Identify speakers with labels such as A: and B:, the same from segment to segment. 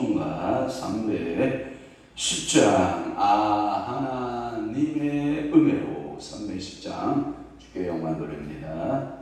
A: 찬송가 3대 10장 하나님의 은혜로 3대 10장 주께 영광 돌립니다.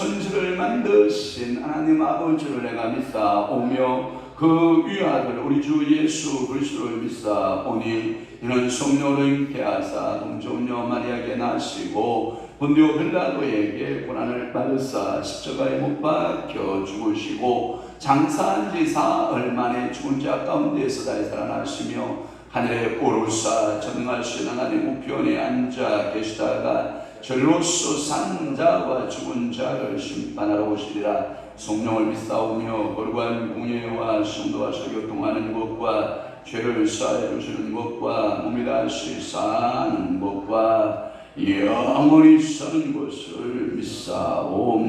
A: 천지를 만드신 하나님 아버지를 내가 믿사오며 그 위아들 우리 주 예수 그리스도를 믿사오니 이는 성령으로 잉태 하사 동정녀 마리아에게 나시고 본디오 빌라도에게 고난을 받으사 십자가에 못 박혀 죽으시고 장사한 지 사흘 만에 죽은 자 가운데서 다시 살아나시며 하늘에 오르사 전능하신 하나님 우편에 앉아 계시다가 절로서 산 자와 죽은 자를 심판하러 오시리라. 성령을 믿사오며 거룩한 공예와 성도와 교통하는 것과 죄를 사하여 주시는 것과 몸이 다시 사는 것과 영원히 사는 것을 믿사옵나이다.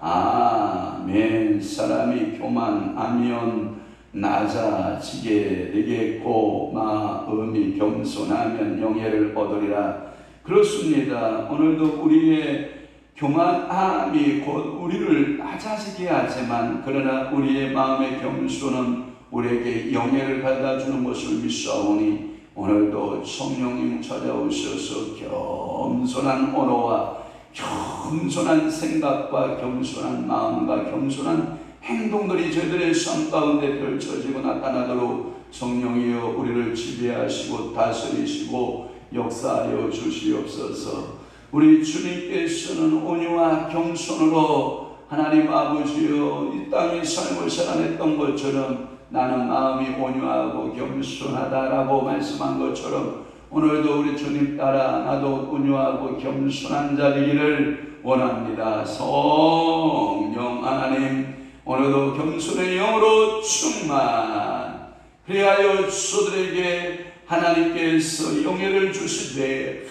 A: 아멘. 사람이 교만하면 낮아지게 되겠고 마음이 겸손하면 영예를 얻으리라. 그렇습니다. 오늘도 우리의 교만함이 곧 우리를 낮아지게 하지만 그러나 우리의 마음의 겸손은 우리에게 영예를 받아주는 것을 믿사오니 오늘도 성령님 찾아오셔서 겸손한 언어와 겸손한 생각과 겸손한 마음과 겸손한 행동들이 저희들의 삶 가운데 펼쳐지고 나타나도록 성령이여 우리를 지배하시고 다스리시고 역사하여 주시옵소서. 우리 주님께서는 온유와 겸손으로 하나님 아버지여 이 땅의 삶을 살아냈던 것처럼 나는 마음이 온유하고 겸손하다라고 말씀한 것처럼 오늘도 우리 주님 따라 나도 온유하고 겸손한 자 되기를 원합니다. 성령 하나님 오늘도 겸손의 영으로 충만 그리하여 주들에게 하나님께서 영예를 주시되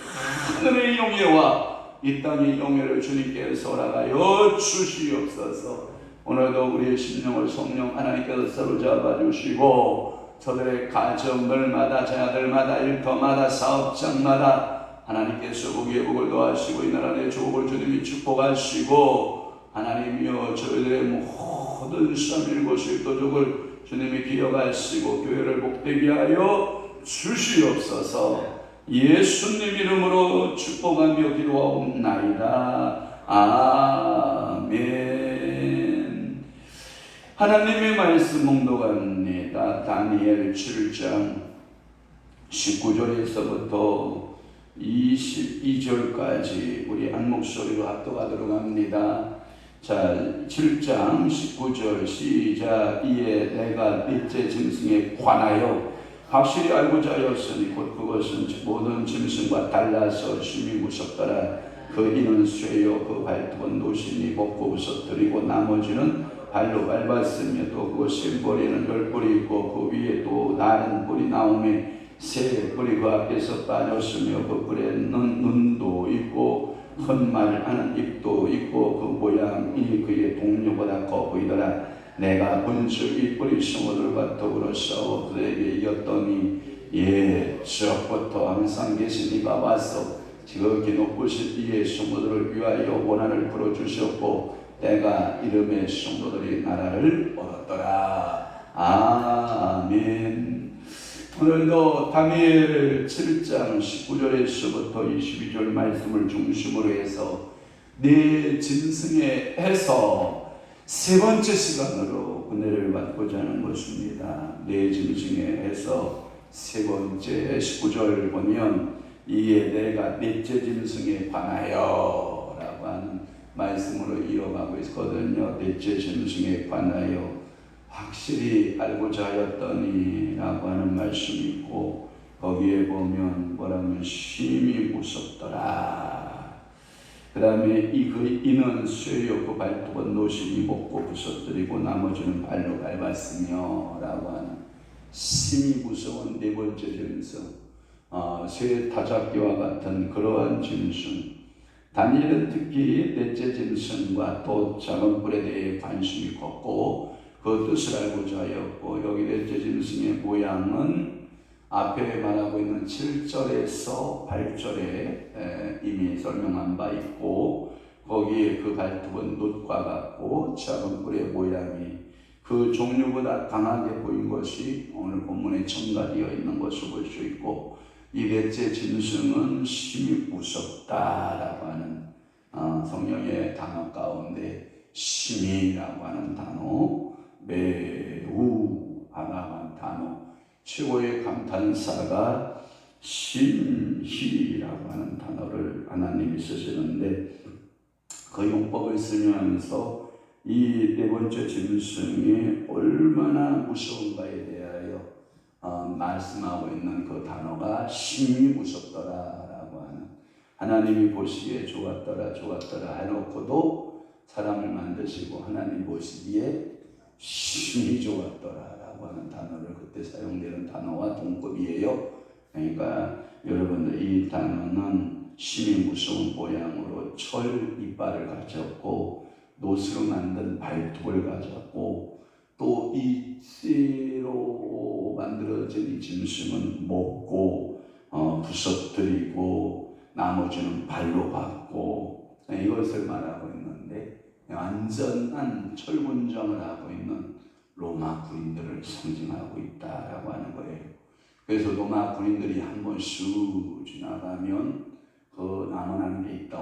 A: 하늘의 영예와 이 땅의 영예를 주님께서 허락하여 주시옵소서. 오늘도 우리의 심령을 성령 하나님께서 사로잡아 주시고 저들의 가정들마다 자녀들마다 일터마다 사업장마다 하나님께서 복의 복을 더하시고 이 나라의 조국을 주님이 축복하시고 하나님이여 저희들의 모든 315도족을 주님이 기억하시고 교회를 복되게 하여 주시옵소서. 예수님 이름으로 축복하며 기도하옵나이다. 아멘. 하나님의 말씀 봉독합니다. 다니엘 7장 19절에서부터 22절까지 우리 한 목소리로 합독하도록 합니다. 자, 7장 19절 시작. 이에 내가 넷째 짐승에 관하여 확실히 알고자 하였으니 곧 그것은 모든 짐승과 달라서 심히 무섭더라. 그 이는 쇠요 그 발톱은 노신이 벗고 부서뜨리고 나머지는 발로 밟았으며 또 그것의 머리는 10뿔이 있고 그 위에 또 다른 뿔이 나오며 새 뿔이 그 앞에서 빠졌으며 그 뿔에는 눈도 있고 큰 말을 하는 입도 있고 그 모양이 그의 동료보다 커 보이더라. 내가 본즉 이 뿔이 성도들과 더불어 싸워 그들에게 이겼더니 옛적부터 항상 계신 이가 와서 지극히 높으신 이의 성도들을 위하여 원한을 풀어주셨고 내가 이름의 성도들이 나라를 얻었더라. 아멘. 오늘도 다니엘 7장 19절에서부터 22절 말씀을 중심으로 해서 네 짐승에 해서 세 번째 시간으로 은혜를 받고자 하는 것입니다. 네 짐승에 해서 세 번째 19절 보면 이에 내가 넷째 짐승에 관하여 라고 하는 말씀으로 이어가고 있거든요. 넷째 짐승에 관하여 확실히 알고자 하였더니 라고 하는 말씀이 있고 거기에 보면 뭐라면 심히 무섭더라. 그 다음에 이는 쇠요 그 발톱은 노신이 먹고 부서뜨리고 나머지는 발로 밟았으며 라고 하는 심히 무서운 네 번째 짐승, 쇠 타작기와 같은 그러한 짐승. 다니엘은 특히 넷째 짐승과 또 작은 뿔에 대해 관심이 컸고 그 뜻을 알고자 하였고 여기 넷째 짐승의 모양은 앞에 말하고 있는 7절에서 8절에 이미 설명한 바 있고 거기에 그 발톱은 놋과 같고 작은 뿔의 모양이 그 종류보다 강하게 보인 것이 오늘 본문에 첨가되어 있는 것을 볼 수 있고 이 넷째 짐승은 심히 무섭다라고 하는 성령의 단어 가운데 심히라고 하는 단어, 매우 아담한 단어, 최고의 감탄사가 심히라고 하는 단어를 하나님이 쓰시는데 그 용법을 쓰면서 이 네 번째 짐승이 얼마나 무서운가에 대하여 말씀하고 있는 그 단어가 심히 무섭더라라고 하는, 하나님이 보시기에 좋았더라 해놓고도 사람을 만드시고 하나님 보시기에 심히 좋았더라라고 하는 단어를 그때 사용되는 단어와 동급이에요. 그러니까 여러분들 이 단어는 심히 무서운 모양으로 철 이빨을 가졌고 노스로 만든 발톱을 가졌고 또 이 쇠로 만들어진 이 짐승은 먹고 부서뜨리고 나머지는 발로 밟고 이것을 말하고 있는데 완전한 철군정을 하고 있는 로마 군인들을 상징하고 있다라고 하는 거예요. 그래서 로마 군인들이 한번 쑥 지나가면 그 남아나는 게 있다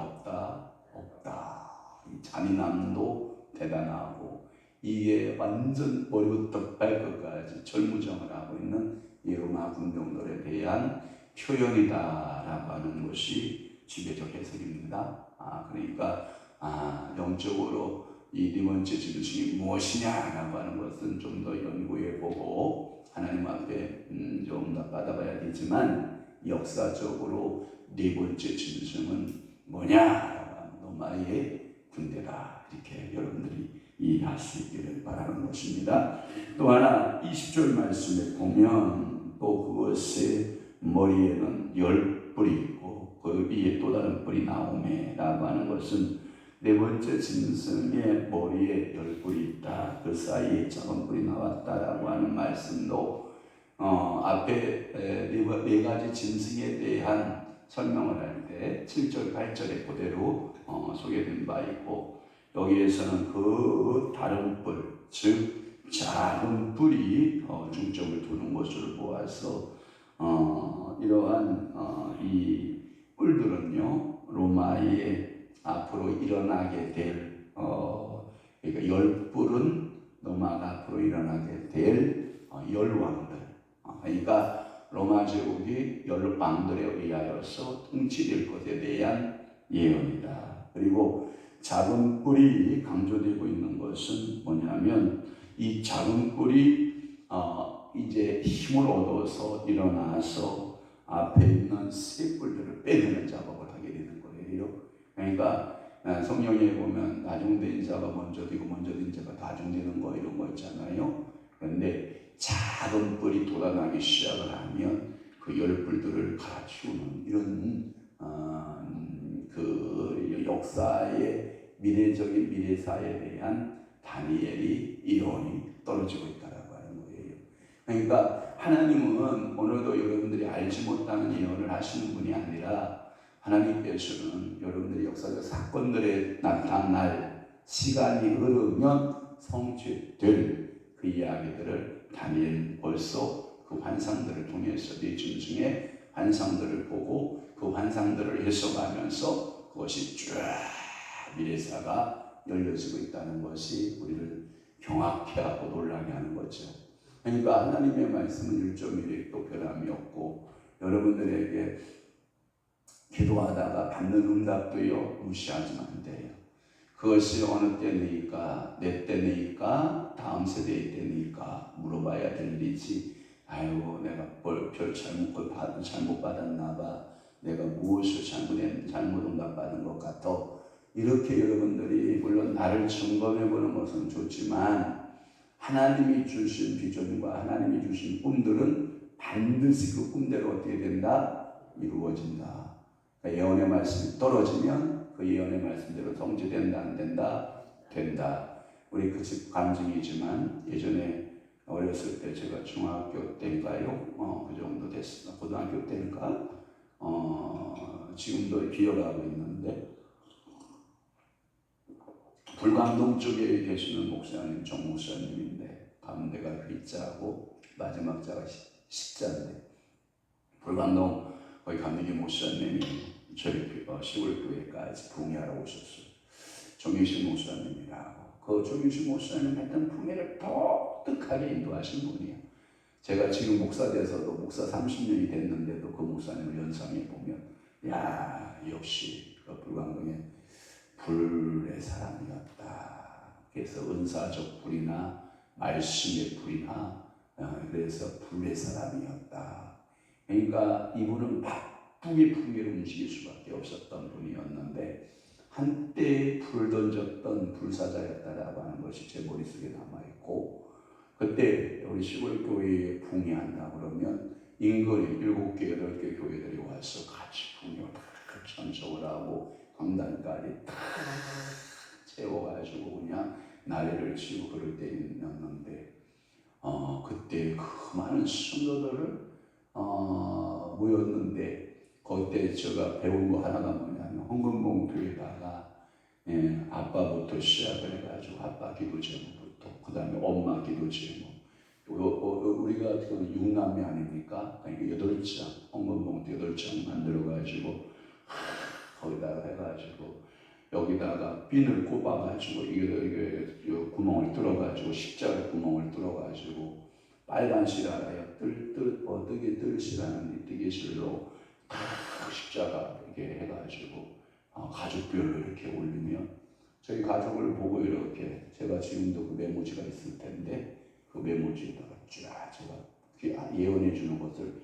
A: 없다. 이 잔인함도 대단하고 이게 완전 머리부터 발끝까지 철무정을 하고 있는 이 로마 군병들에 대한 표현이다라고 하는 것이 지배적 해석입니다. 그러니까 영적으로 이 네 번째 짐승이 무엇이냐라고 하는 것은 좀 더 연구해보고 하나님 앞에 좀 더 받아봐야 되지만 역사적으로 네 번째 짐승은 뭐냐라고 하면 로마의 군대다, 이렇게 여러분들이 이해할 수 있기를 바라는 것입니다. 또 하나 20절 말씀에 보면 또 그것의 머리에는 10뿔이 있고 그 그 위에 또 다른 뿔이 나오매라고 하는 것은 네 번째 짐승의 머리에 10뿔이 있다. 그 사이에 작은 뿔이 나왔다라고 하는 말씀도 앞에 네 가지 짐승에 대한 설명을 할 때 7절, 8절에 그대로 소개된 바 있고, 여기에서는 그 다른 뿔, 즉 작은 뿔이 중점을 두는 것으로 보아서 이러한 이 뿔들은요, 로마의 앞으로 일어나게 될 그러니까 10뿔은 로마가 앞으로 일어나게 될 열왕들, 그러니까 로마 제국이 열왕들에 의하여서 통치될 것에 대한 예언이다. 그리고 작은 뿔이 강조되고 있는 것은 뭐냐면, 이 작은 뿔이 이제 힘을 얻어서 일어나서 앞에 있는 새 뿔들을 빼내는 작업을 하게 되는 거예요. 그러니까 성경에 보면 나중된 자가 먼저 되고 먼저 된 자가 나중되는 거, 이런 거 있잖아요. 그런데 작은 뿔이 돋아나기 시작을 하면 그 10뿔들을 갈아치우는 이런 그 역사의 미래적인 미래사에 대한 다니엘이 이론이 떨어지고 있다라고 하는 거예요. 그러니까 하나님은 오늘도 여러분들이 알지 못하는 예언을 하시는 분이 아니라, 하나님께서는 여러분들의 역사적 사건들에 나타날 시간이 흐르면 성취될 그 이야기들을 다니엘은 벌써 그 환상들을 통해서 네 짐승의 환상들을 보고 그 환상들을 해석하면서 그것이 쫙 미래사가 열려지고 있다는 것이 우리를 경악케 하고 놀라게 하는 거죠. 그러니까 하나님의 말씀은 1.1도 변함이 없고, 여러분들에게 기도하다가 받는 응답도요, 무시하지만 안 돼요. 그것이 어느 때니까, 내 때니까, 다음 세대의 때니까 물어봐야 될 일이지, 아이고 내가 별 잘못 받았나 봐, 내가 무엇을 잘못 응답받은 것 같아, 이렇게 여러분들이 물론 나를 점검해 보는 것은 좋지만, 하나님이 주신 비전과 하나님이 주신 꿈들은 반드시 그 꿈대로 어떻게 된다? 이루어진다. 그러니까 예언의 말씀이 떨어지면 그 예언의 말씀대로 성취된다, 안 된다? 된다. 우리 그 집 간증이지만, 예전에 어렸을 때 제가 중학교 때인가요? 그 정도 됐습니다. 고등학교 때인가? 지금도 기억하고 있는데, 불광동 쪽에 계시는 목사님, 정 목사님인데, 가운데가 글자고 마지막 자가 식자인데, 불광동 거기 감리교 목사님이 저희 시골 교회까지 부흥회하러 오셨어요. 정유신 목사님이라고. 그 정유신 목사님 하여튼 부흥회를 독특하게 인도하신 분이에요. 제가 지금 목사 돼서도 목사 30년이 됐는데도 그 목사님을 연상해 보면, 야, 역시 그 불광동의 불의 사람이었다. 그래서 은사적 불이나 말씀의 불이나 그래서 불의 사람이었다. 그러니까 이분은 바쁘게 풍계를 움직일 수밖에 없었던 분이었는데, 한때 불을 던졌던 불사자였다라고 하는 것이 제 머릿속에 남아있고, 그때 우리 시골 교회에 붕괴한다 그러면 인근에 7개, 8개 교회들이 와서 같이 붕괴를 다 참석을 하고 강단까지 다 채워가지고 그냥 나래를 치고 그럴 때였는데, 그때 그 많은 성도들을 모였는데, 그때 제가 배운 거 하나가 뭐냐면, 헌금봉투에다가 아빠부터 시작을 해가지고 아빠 기도 제목부터, 그 다음에 엄마 기도 제목, 우리가 6남매 아닙니까? 그러니까 8장, 헌금봉투 8장 만들어가지고 거기다가 해가지고 여기다가 핀을 꼽아가지고 이게 구멍을 뚫어가지고 십자가 구멍을 뚫어가지고 빨간 실하여 뜨개 뜰실하는 뜨개실로 탁 십자가 이렇게 해가지고 가족별로 이렇게 올리면, 저희 가족을 보고 이렇게, 제가 지금도 그 메모지가 있을 텐데 그 메모지에다가 쫙 제가 예언해 주는 것을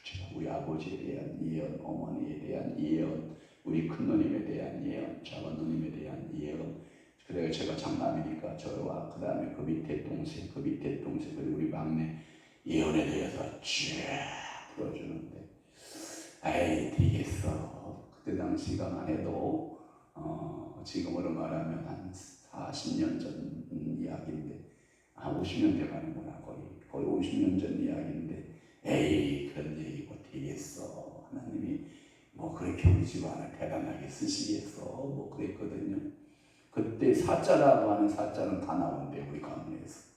A: 제가 우리 아버지에 대한 예언, 어머니에 대한 예언, 우리 큰누님에 대한 예언, 작은누님에 대한 예언, 그래서 제가 장남이니까 저와 그 다음에 그 밑에 동생, 그리고 우리 막내 예언에 대해서 쫙 풀어주는데, 아이 되겠어 그때 당시가만 해도 지금으로 말하면 한 40년 전 이야기인데 50년 돼가는구나. 거의 50년 전 이야기인데 에이 그런 얘기 뭐 되겠어. 하나님이 뭐 그렇게 우리 집안을 대단하게 쓰시겠어. 뭐 그랬거든요. 그때 사자라고 하는 사자는 다 나온대 우리 가문에서.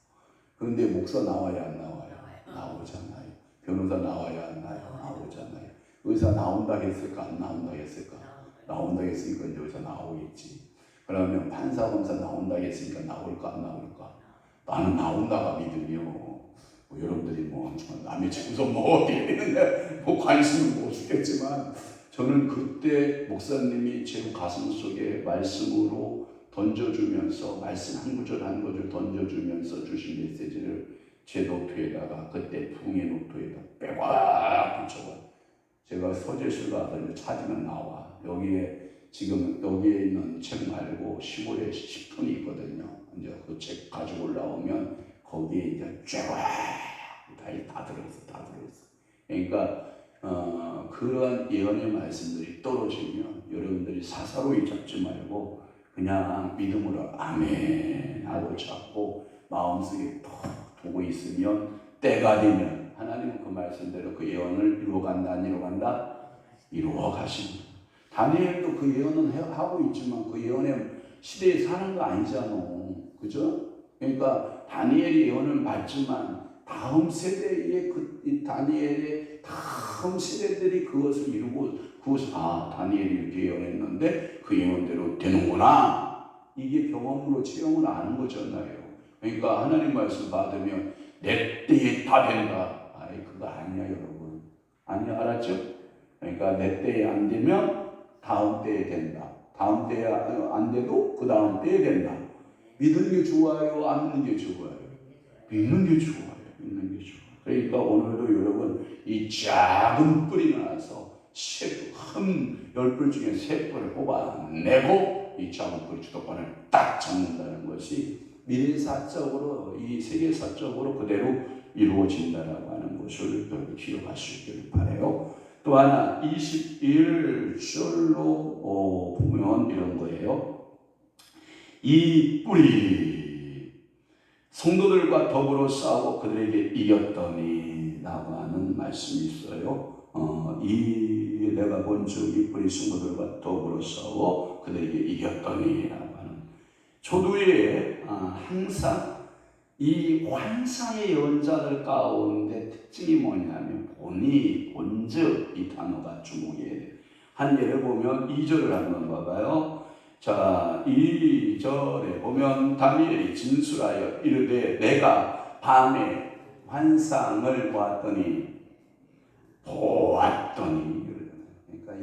A: 그런데 목사 나와야 안 나와요? 나오잖아요. 변호사 나와야 안 나오잖아요. 의사 나온다 했을까 안 나온다 했을까? 나온다 했으니까 이제 의사 나오겠지. 그러면 판사 검사 나온다 했으니까 나올까 안 나올까? 나는 나온다가 믿음이요. 뭐 여러분들이 뭐 남의 집에서 뭐 어떻게 되는데 뭐 관심은 못 주겠지만 저는 그때 목사님이 제 가슴 속에 말씀으로 던져주면서 말씀 한 구절 한 구절 던져주면서 주신 메시지를 제 노트에다가 그때 붕의 노트에다 빼꽉 붙여봐. 제가 서재실 가서 찾으면 나와. 여기에 있는 책 말고 시골에 10편이 있거든요. 이제 그 책 가지고 올라오면 거기에 이제 쫙 다 들어있어. 그러니까 그러한 예언의 말씀들이 떨어지면 여러분들이 사사로이 잡지 말고 그냥 믿음으로 아멘 하고 잡고 마음속에 톡 두고 있으면 때가 되면 하나님은 그 말씀대로 그 예언을 이루어간다 안 이루어간다? 이루어 가십니다. 다니엘도 그 예언은 하고 있지만 그 예언의 시대에 사는 거 아니잖아. 그죠? 그러니까 다니엘이 예언을 받지만 다음 세대의 다니엘의 다음 세대들이 그것을 이루고 다니엘이 이렇게 예언했는데 그 예언대로 되는구나. 이게 경험으로 체험을 아는 거잖아요. 그러니까 하나님 말씀 받으면 내 때에 다 된다. 그거 아니야 여러분. 아니야 알았죠? 그러니까 내 때에 안 되면 다음 때에 된다. 다음 때에 안 돼도 그 다음 때에 된다. 믿는 게 좋아요? 안 믿는 게 좋아요? 믿는 게 좋아요. 믿는 게 좋아요. 그러니까 오늘도 여러분 이 작은 뿌리 나서 큰 10뿔 중에 3뿔을 뽑아내고 이 작은 뿌리 주도권을 딱 잡는다는 것이 미래사적으로 이 세계사적으로 그대로 이루어진다라고 하는 것을 여러분 기억하시길 바라요. 또 하나 21절로 보면 이런 거예요. 이 뿔이 성도들과 더불어 싸우고 그들에게 이겼더니 라고 하는 말씀이 있어요. 내가 본즉 이 뿔이 성도들과 더불어 싸우고 그들에게 이겼더니 라고 하는 초두에 항상 이 환상의 예언자들 가운데 특징이 뭐냐면 본즉 이 단어가 주목해야 돼요. 한 예를 보면 2절을 한번 봐봐요. 자, 2절에 보면 다니엘이 진술하여 이르되 내가 밤에 환상을 보았더니 그러니까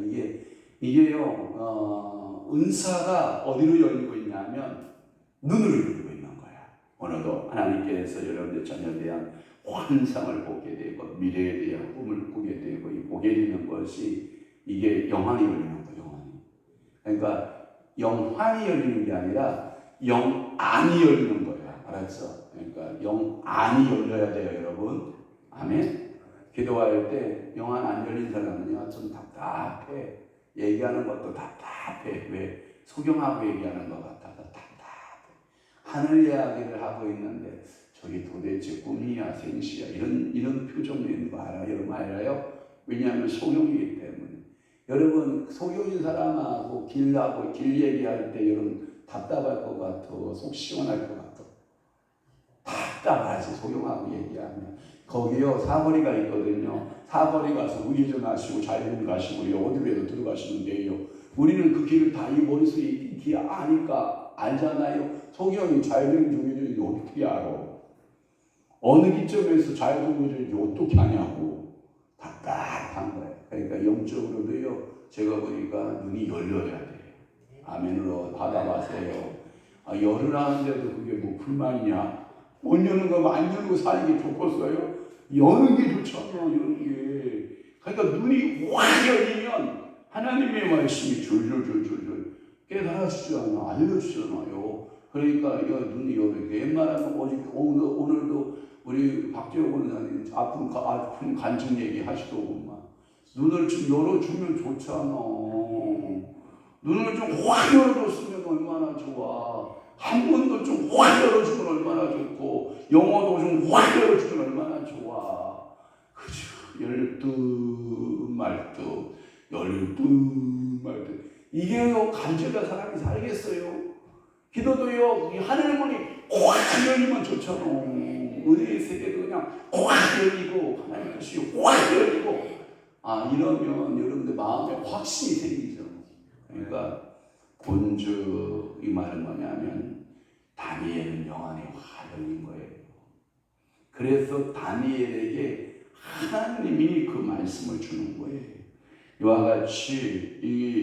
A: 이게요 은사가 어디로 열리고 있냐면 눈으로 열리고 있는 거야. 오늘도 하나님께서 여러분들 자녀에 대한 환상을 보게 되고 미래에 대한 꿈을 꾸게 되고 이 보게 되는 것이 이게 영안이 열리는 거예요. 영안이. 그러니까 영안이 열리는 게 아니라 영안이 열리는 거야. 알았어? 그러니까 영안이 열려야 돼요, 여러분. 아멘. 기도할 때 영안 안 열린 사람은요 좀 답답해. 얘기하는 것도 답답해. 왜? 소경하고 얘기하는 것 같아서 답답해. 하늘 이야기를 하고 있는데 저게 도대체 꿈이야 생시야 이런 표정이 있는 거 알아요? 여러분 알아요? 왜냐하면 소경이기 때문에. 여러분 소경인 사람하고 길 얘기할 때 여러분 답답할 것 같아? 속 시원할 것 같아? 답답하지. 소경하고 얘기하면. 거기요 사거리가 있거든요. 사거리 가서 우회전하시고 좌회전 가시고 어디로 들어가시면 돼요. 우리는 그 길을 다 이 머릿속에 길 아니까 알잖아요. 소경이 좌회전 우회전인지 어떻게 알아? 어느 기점에서 좌회전 우회전인지 어떻게 아냐고. 답답한 거예요. 그러니까 영적으로도요 제가 보니까 눈이 열려야 돼요. 아멘으로 받아봤어요. 열을 하는데도 그게 뭐 불만이냐? 못 여는 거 안 여는 거 사는 게 좋겠어요? 여는 게 좋잖아. 여는 게. 그러니까 눈이 확 열리면 하나님의 말씀이 줄줄줄줄줄 깨달아주잖아. 알려주잖아요. 그러니까 눈이 열리게. 옛날에는 오늘도 우리 박재호 권사님 아픈 간증 얘기 하시더구만. 눈을 좀 열어주면 좋잖아. 눈을 좀 확 열어줬으면 얼마나 좋아. 한문도 좀 확 열어주면 얼마나 좋고, 영어도 좀 확 열어주면 얼마나 좋아. 그죠? 열두 말두. 이게요, 간절한 사람이 살겠어요. 기도도요, 이 하늘 문이 확 열리면 좋잖아. 은혜의 세계도 그냥 확 열리고, 하나님 뜻이 확 열리고, 이러면 여러분들 마음에 확신이 생기죠. 그러니까 본주 이 말은 뭐냐면 다니엘은 영안이 확 열린 거예요. 그래서 다니엘에게 하나님이 그 말씀을 주는 거예요. 이와 같이 이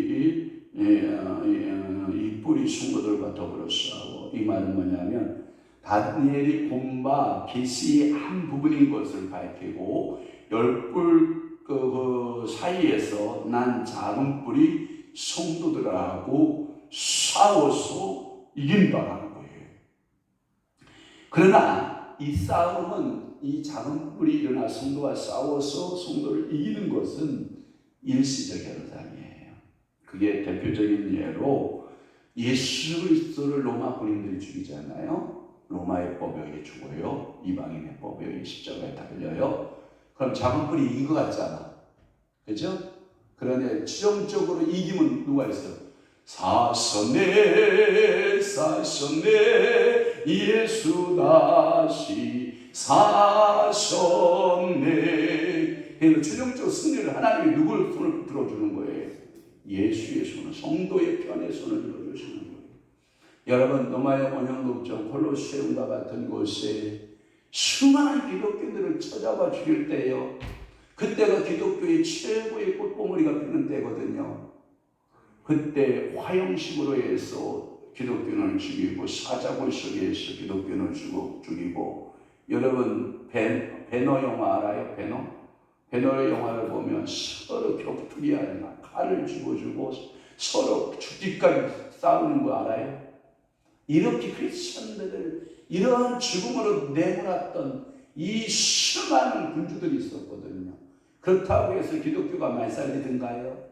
A: 뿌리 성도들과 더불어 싸워. 이 말은 뭐냐면 다니엘이 본 바 계시의 한 부분인 것을 밝히고 열불 그 사이에서 난 작은 뿔이 성도들하고 싸워서 이긴다라는 거예요. 그러나 이 싸움은, 이 작은 뿔이 일어나 성도와 싸워서 성도를 이기는 것은 일시적 현상이에요. 그게 대표적인 예로 예수 그리스도를 로마 군인들이 죽이잖아요. 로마의 법역에 죽어요. 이방인의 법역에 십자가에 달려요. 그럼 작은 뿔이 이긴 것 같잖아. 그죠? 그런데 최종적으로 이기면 누가 있어요? 사셨네 예수 다시 사셨네. 그래서 최종적으로 승리를 하나님이 누구를 손을 들어주는 거예요? 예수의 손을, 성도의 편의 손을 들어주시는 거예요. 여러분, 노마의 원형독점 콜로세움과 같은 곳에 수많은 기독교인들을 찾아와 죽일 때예요. 그때가 기독교의 최고의 꽃봉오리가 피는 때거든요. 그때 화형식으로 해서 기독교인을 죽이고, 사자굴 속에서 기독교인을 죽이고. 여러분, 배너 영화 알아요? 배너 영화를 보면 서로 격투기 하나 칼을 쥐어주고 서로 죽기까지 싸우는 거 알아요? 이렇게 크리스천들을 이런 죽음으로 내몰았던 이 수많은 군주들이 있었거든요. 그렇다고 해서 기독교가 말살되든가요?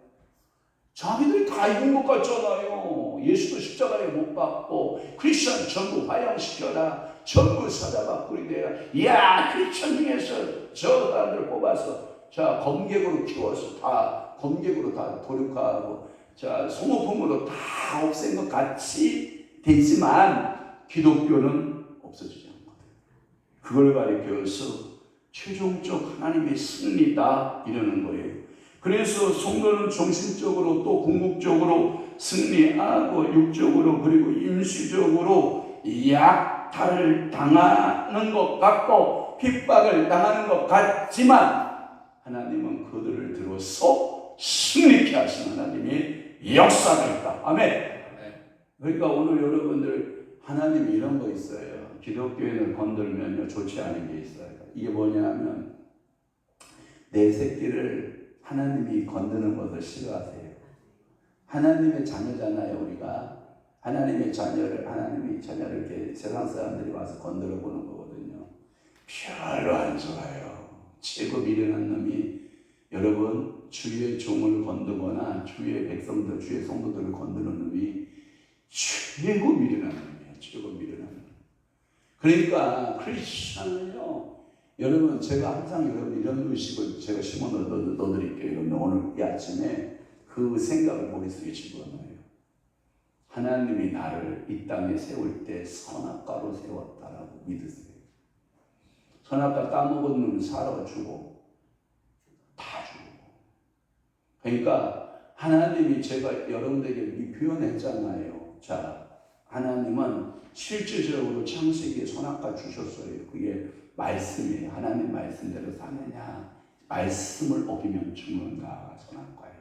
A: 자기들이 다 이긴 것 같잖아요. 예수도 십자가에 못 박고 크리스천 전부 화형시켜라, 전부 사자박굴이 돼야. 이야, 크리스천 중에서 저 사람들을 뽑아서 자 검객으로 키워서 다 검객으로 다 도륙하고 자 소모품으로 다 없앤 것 같이 되지만 기독교는 없어지지 않거든요. 그걸 가리켜서 최종적 하나님의 승리다 이러는 거예요. 그래서 성도는 정신적으로 또 궁극적으로 승리하고 육적으로 그리고 임시적으로 약탈을 당하는 것 같고 핍박을 당하는 것 같지만 하나님은 그들을 들어서 승리케 하신 하나님의 역사가 있다. 아멘. 그러니까 오늘 여러분들 하나님이 이런 거 있어요. 기독교인을 건들면요 좋지 않은 게 있어요. 이게 뭐냐면 내 새끼를 하나님이 건드는 것을 싫어하세요. 하나님의 자녀잖아요. 우리가 하나님의 자녀를 이렇게 세상 사람들이 와서 건드려 보는 거거든요. 별로 안 좋아요. 최고 미련한 놈이 여러분 주의 종을 건드거나 주의 백성들, 주의 성도들을 건드는 놈이 최고 미련한 놈이에요. 최고 미련한 놈. 그러니까 크리스천은요, 여러분 제가 항상 여러분 이런 의식을 제가 심어 넣어드릴게요. 여러분 오늘 이 아침에 그 생각을 머릿속에 집어넣어요. 하나님이 나를 이 땅에 세울 때 선악과로 세웠다라고 믿으세요. 선악과 따먹은 놈은 살아 죽고 다 죽고. 그러니까 하나님이 제가 여러분들에게 표현했잖아요. 자, 하나님은 실질적으로 창세기에 선악과 주셨어요. 그게 말씀이에요. 하나님 말씀대로 사느냐, 말씀을 어기면 죽는가, 선악과예요.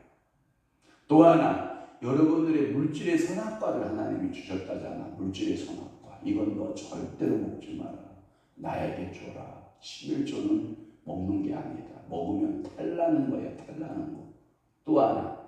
A: 또 하나, 여러분들의 물질의 선악과를 하나님이 주셨다잖아. 물질의 선악과. 이건 너 절대로 먹지 마라. 나에게 줘라. 11조는 먹는 게 아니다. 먹으면 탈나는 거야, 탈나는 거. 또 하나,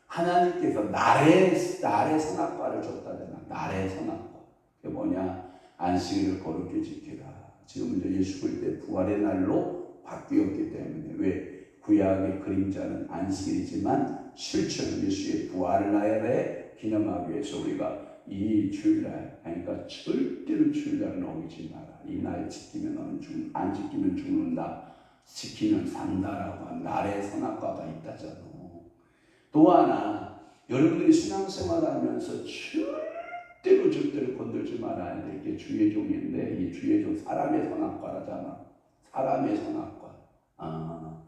A: 하나님께서 날의 선악과를 줬다잖아. 날의 선악과. 그게 뭐냐? 안식일을 거룩히 지키라. 지금 이제 예수 그리스도의 부활의 날로 바뀌었기 때문에. 왜? 구약의 그림자는 안식일이지만 실체는 예수의 부활날에 기념하기 위해서 우리가 이 주일날, 그러니까 절대로 주일날은 어기지 마라. 이 날 지키면 너는 안 지키면 죽는다. 지키면 산다라고 한 날의 선악과가 있다잖아. 또 하나, 여러분들이 신앙생활하면서 절대로 건들지 말아야 될 게 주의 종인데, 이 주의 종 사람의 선악과라잖아. 사람의 선악과.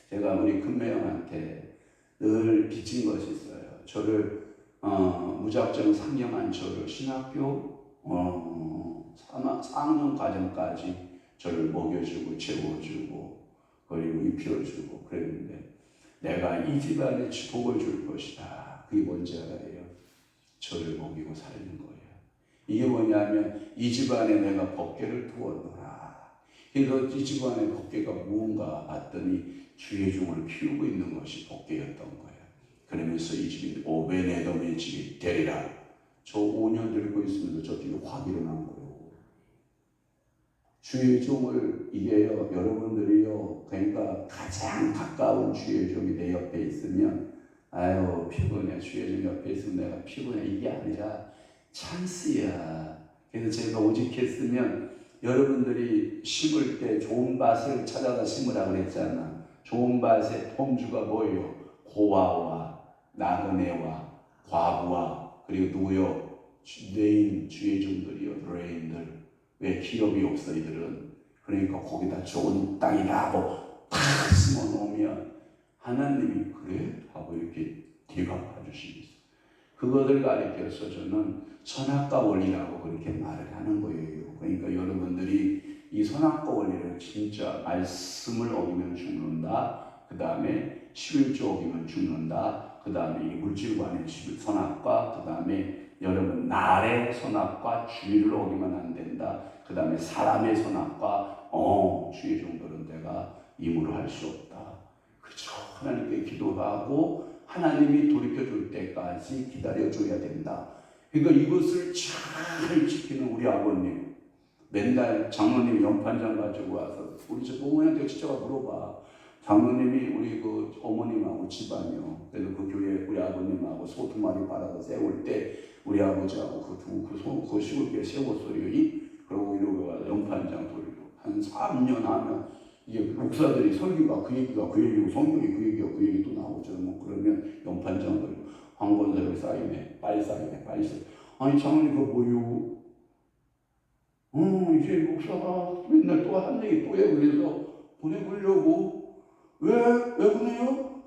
A: 제가 우리 큰매형한테 늘 빚진 것이 있어요. 저를 무작정 상경한 저를 신학교 상년 과정까지 저를 먹여주고 채워주고 그리고 입혀주고 그랬는데, 내가 이 집안에 복을 줄 것이다. 그게 뭔지 알아요? 저를 먹이고 살리는 거예요. 이게 뭐냐면 이 집안에 내가 법궤를 두었노라. 그래서 이 집안의 법궤가 무언가 봤더니 주의 종을 키우고 있는 것이 법궤였던 거예요. 그러면서 이 집이 오베네돔의 집이 되리라. 저 5년 들고 있으면서 저 집이 확 일어난 거예요. 주의 종을 이게요, 여러분들이요, 그러니까 가장 가까운 주의 종이 내 옆에 있으면 아유 피곤해. 주의 종 옆에 있으면 내가 피곤해. 이게 아니라 찬스야. 그래서 제가 오직했으면 여러분들이 심을 때 좋은 밭을 찾아다 심으라 그랬잖아. 좋은 밭의 폼주가 뭐예요? 고아와 나그네와 과부와 그리고 누구요? 레인, 주의 종들이요. 레인들. 왜 기업이 없어 이들은? 그러니까 거기다 좋은 땅이다 하고 탁 심어놓으면 하나님이 그래? 하고 이렇게 대갚아 주시기 있어요. 그것을 가리켜서 저는 선악과 원리라고 그렇게 말을 하는 거예요. 그러니까 여러분들이 이 선악과 원리를 진짜 말씀을 어기면 죽는다. 그 다음에 11조 어기면 죽는다. 그 다음에 이 물질관의 선악과, 그 다음에 여러분 날의 선악과 주의를 어기면 안 된다. 그 다음에 사람의 선악과 주의 종들은 내가 임으로 할 수 없다. 그렇죠. 하나님께 기도하고 하나님이 돌이켜줄 때까지 기다려줘야 된다. 그러니까 이것을 잘 지키는 우리 아버님, 맨날 장로님이 연판장 가지고 와서 우리 집 어머니한테 진짜 물어봐. 장로님이 우리 그 어머님하고 집안이요. 그래서 그 교회 우리 아버님하고 소 2마리 받아서 세울 때 우리 아버지하고 그 시골교회 세웠어요. 그러고 이러고 와서 연판장 돌리고 한 3년 하면 이게 목사들이 설교가 그 얘기가 그 얘기고 성경이 그 얘기가 그 얘기 또 나오죠. 뭐 그러면 연판장 돌리고 황건설을 사인해 빨리 사인해. 아니 장로님 그거 뭐요? 이제 목사가 맨날 또 한 얘기 또 해. 그래서 보내보려고. 왜 보내요?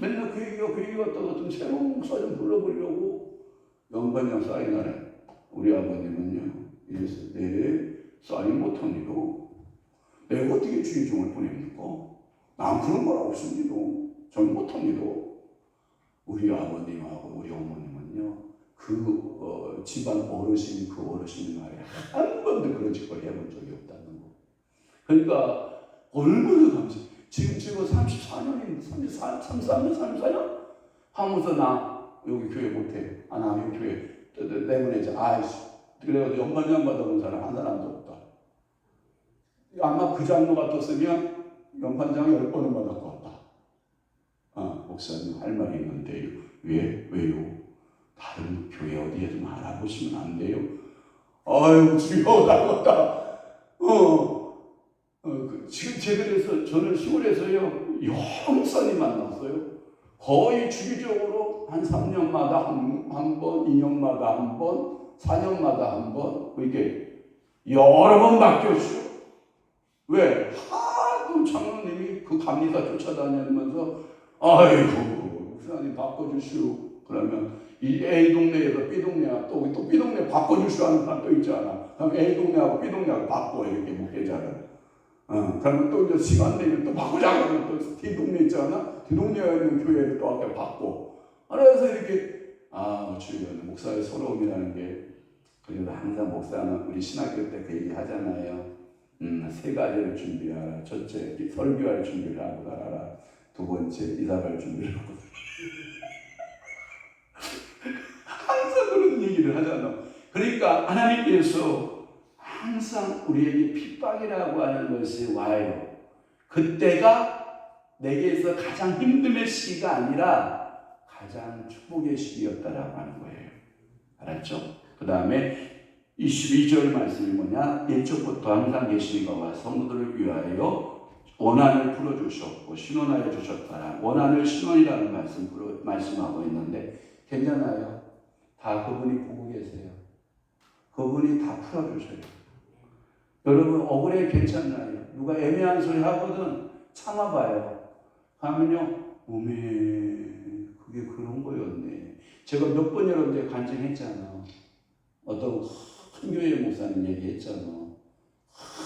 A: 맨날 그 얘기가 또 어떤 새로운 목사 좀 불러보려고. 연반장 사인하래. 우리 아버님은요, 이래서 사인 못합니다. 내가 어떻게 주의 종을 보냅니까? 난 그런 건 없습니다. 전 못합니다. 우리 아버님하고 우리 어머님은요, 집안 어르신, 그 어르신 말에 한 번도 그런 짓을 해본 적이 없다는 거. 그러니까 얼마나 감사해. 지금 34년인 33년 34년 하면서 나 여기 교회 못해. 나 여기 교회 내보내자. 그래가지고 연반장 받아본 사람 한 사람도 없다. 아마 그 장로 같았으면 연반장 10번은 받을 것 같다. 목사님 할 말이 있는데요. 왜요? 다른 교회 어디에 좀 알아보시면 안 돼요? 아유 주여 나왔다. 지금 제들에서 저는 시골에서요 영산이 만났어요. 거의 주기적으로 한 3년마다 한 번, 2년마다 한 번, 4년마다 한 번, 이게 여러 번 바뀌었어요. 왜? 하도 장로님이 그 감리사 쫓아다니면서 아이고 목사님 바꿔주시오. 그러면 이 A 동네에서 B 동네야 또 B 동네 바꿔주시오 하는 사람 또 있잖아. 그럼 A 동네하고 B 동네하고 바꿔 이렇게 목회자를. 그러면 또 이제 시간 되면 또 바꾸자 그러면 또 D 동네 있잖아. D 동네에 있는 교회를 또 아까 바꿔. 그래서 이렇게 주여 목사의 서러움이라는 게, 그래도 항상 목사는 우리 신학교 때 그 얘기 하잖아요. 3가지를 준비하라. 첫째, 설교할 준비를 하고 살아라. 2번째, 이사갈 준비를 하고 항상 그런 얘기를 하잖아. 그러니까 하나님께서 항상 우리에게 핍박이라고 하는 것이 와요. 그때가 내게서 가장 힘듦의 시기가 아니라 가장 축복의 시기였다라고 하는 거예요. 알았죠? 그 다음에 22절 말씀이 뭐냐? 일찍부터 항상 계시니가 와 성도들을 위하여 원한을 풀어주셨고 신원하여 주셨다라. 원한을 신원이라는 말씀하고 있는데 괜찮아요. 다 그분이 보고 계세요. 그분이 다 풀어주셔요. 여러분 억울해 괜찮나요? 누가 애매한 소리 하거든 참아봐요. 하면요, 오메 그게 그런 거였네. 제가 몇 번 여러분들 간증했잖아. 어떤 큰 교회 목사님 얘기했잖아.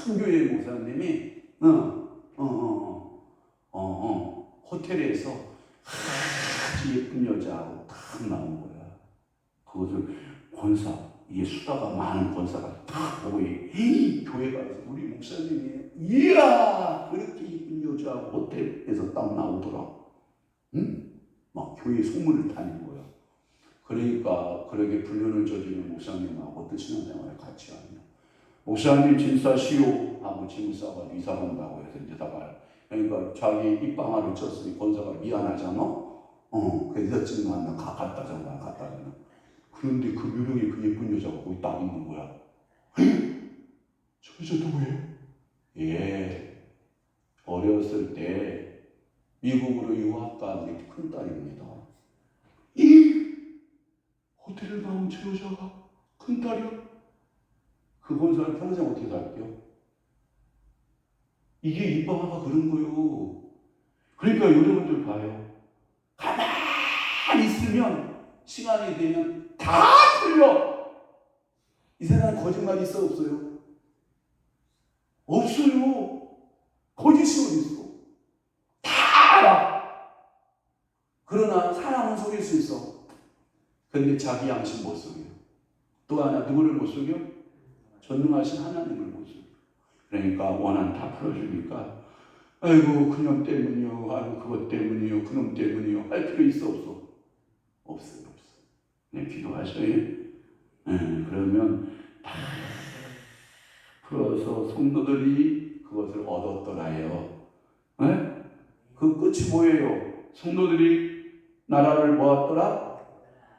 A: 큰 교회 목사님이 호텔에서 아주 예쁜 여자하고 딱 나온 거야. 그것을 권사, 이게 수다가 많은 권사가 딱 보고 교회 가서 우리 목사님이 이야 그렇게 예쁜 여자하고 호텔에서 딱 나오더라. 응? 막 교회 소문을 다닌 거야. 그러니까 그렇게 불륜을 저지른 목사님하고 어떤 신앙생활을 같이 하냐. 목사님 진사시오 하고 진사가 이사 간다고 해서 이제 다 봐요. 그러니까 자기 입방아를 쳤으니 권사가 미안하잖아. 그래서 여자친구 만나 갖다 전화 갖다 주나. 그런데 그 묘령에 그 예쁜 여자가 거기 딱 있는 거야. 저 여자 누구예요? 예, 어렸을 때 미국으로 유학 간 우리 큰딸입니다. 호텔에 나온 저 여자가 큰딸이요? 그 권사를 평생 어떻게 살게요? 이게 입방아가 그런 거요. 그러니까 여러분들 봐요. 가만히 있으면 시간이 되면 다 틀려. 이 세상에 거짓말이 있어 없어요? 없어요. 거짓이 어디 있어? 다 알아. 그러나 사람은 속일 수 있어. 근데 자기 양심 못 속여. 또 하나 누구를 못 속여? 전능하신 하나님을 못 속여. 그러니까 원한 다 풀어주니까 아이고 그놈 때문이요, 아이고 그것 때문이요, 그놈 때문이요 할 필요 있어 없어? 없어요. 네, 기도하셔요. 그러면 다 풀어서 성도들이 그것을 얻었더라요. 네? 그 끝이 뭐예요? 성도들이 나라를 모았더라?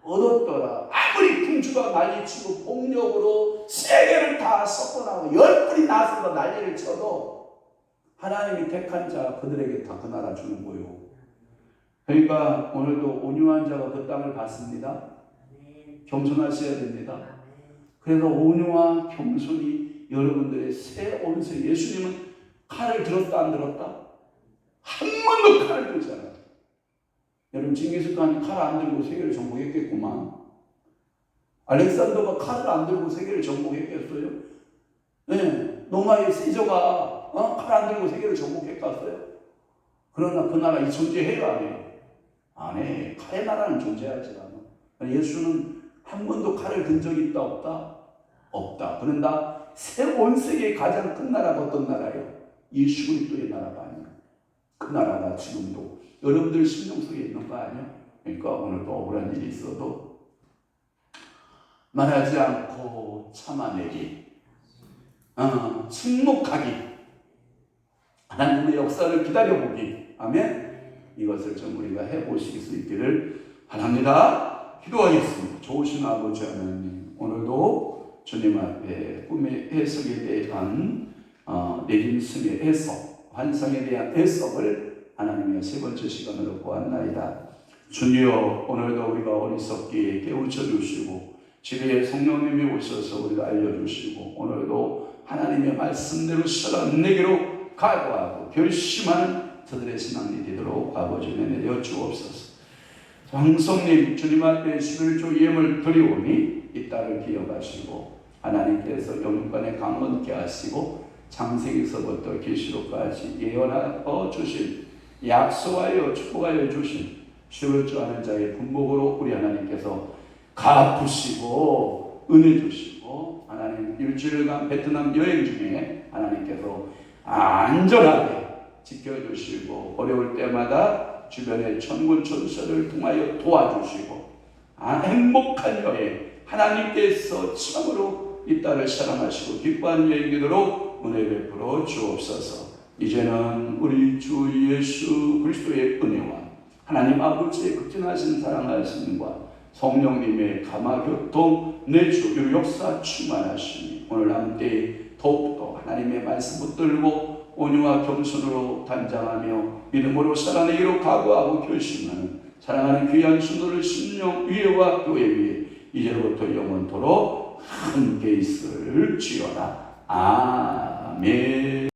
A: 얻었더라. 아무리 군주가 난리치고 폭력으로 세계를 다 섞어나고 열불이 나서 난리를 쳐도 하나님이 택한 자 그들에게 다 그 나라 주는 거예요. 그러니까 오늘도 온유한 자가 그 땅을 받습니다. 겸손하셔야 됩니다. 그래서 온유와 겸손이 여러분들의 새 온세. 예수님은 칼을 들었다 안 들었다? 한 번도 칼을 들지 않아요. 여러분 징기스칸이 칼 안 들고 세계를 정복했겠구만. 알렉산더가 칼을 안 들고 세계를 정복했겠어요? 네, 로마의 세조가 칼 안 들고 세계를 정복했겠어요? 그러나 그 나라 이 존재해요 안 해요? 안 해. 칼의 나라는 존재하지 않아. 예수는 한 번도 칼을 든 적이 있다 없다? 없다. 그런다 새 온 세계의 가장 큰 나라가 어떤 나라예요? 예수 그리스도의 나라가 아니야. 그 나라가 지금도 여러분들 심령 속에 있는 거 아니야? 그러니까 오늘도 억울한 일이 있어도 말하지 않고 참아내기, 침묵하기, 하나님의 역사를 기다려보기. 아멘. 이것을 좀 우리가 해보실 수 있기를 바랍니다. 기도하겠습니다. 좋으신 아버지 하나님, 오늘도 주님 앞에 꿈의 해석에 대한 내린 승의 해석, 환상에 대한 해석을 하나님의 세 번째 시간으로 보았나이다. 주여, 오늘도 우리가 어리석게 깨우쳐 주시고 집에 성령님이 오셔서 우리가 알려주시고 오늘도 하나님의 말씀대로 살아내기로 각오하고 결심하는 저들의 신앙이 되도록 아버지 은혜 내려 주옵소서. 황성님 주님 앞에 11조 예물 드리오니 이 딸을 기억하시고 하나님께서 영육간에 강건케 하시고 창세기서부터 계시록까지 예언하여 주신 약속하여 축복하여 주신 11조 하는 자의 분복으로 우리 하나님께서 갚으시고 은혜 주시고 하나님 일주일간 베트남 여행 중에 하나님께서 안전하게 지켜주시고 어려울 때마다 주변의 천군 천사를 통하여 도와주시고 행복한 여행 하나님께서 참으로 이 딸을 사랑하시고 기뻐하는 여행이 되도록 은혜 베풀어 주옵소서. 이제는 우리 주 예수 그리스도의 은혜와 하나님 아버지의 극진하신 사랑하심과 성령님의 감화교통 내주 역사 충만하시니 오늘 함께 더욱더 하나님의 말씀 붙들고 온유와 겸손으로 단장하며 믿음으로 살아내기로 각오하고 결심하는 사랑하는 귀한 순도를 심령 위에와 교회 위에 이제부터 영원토록 함께 있을지어다. 아멘.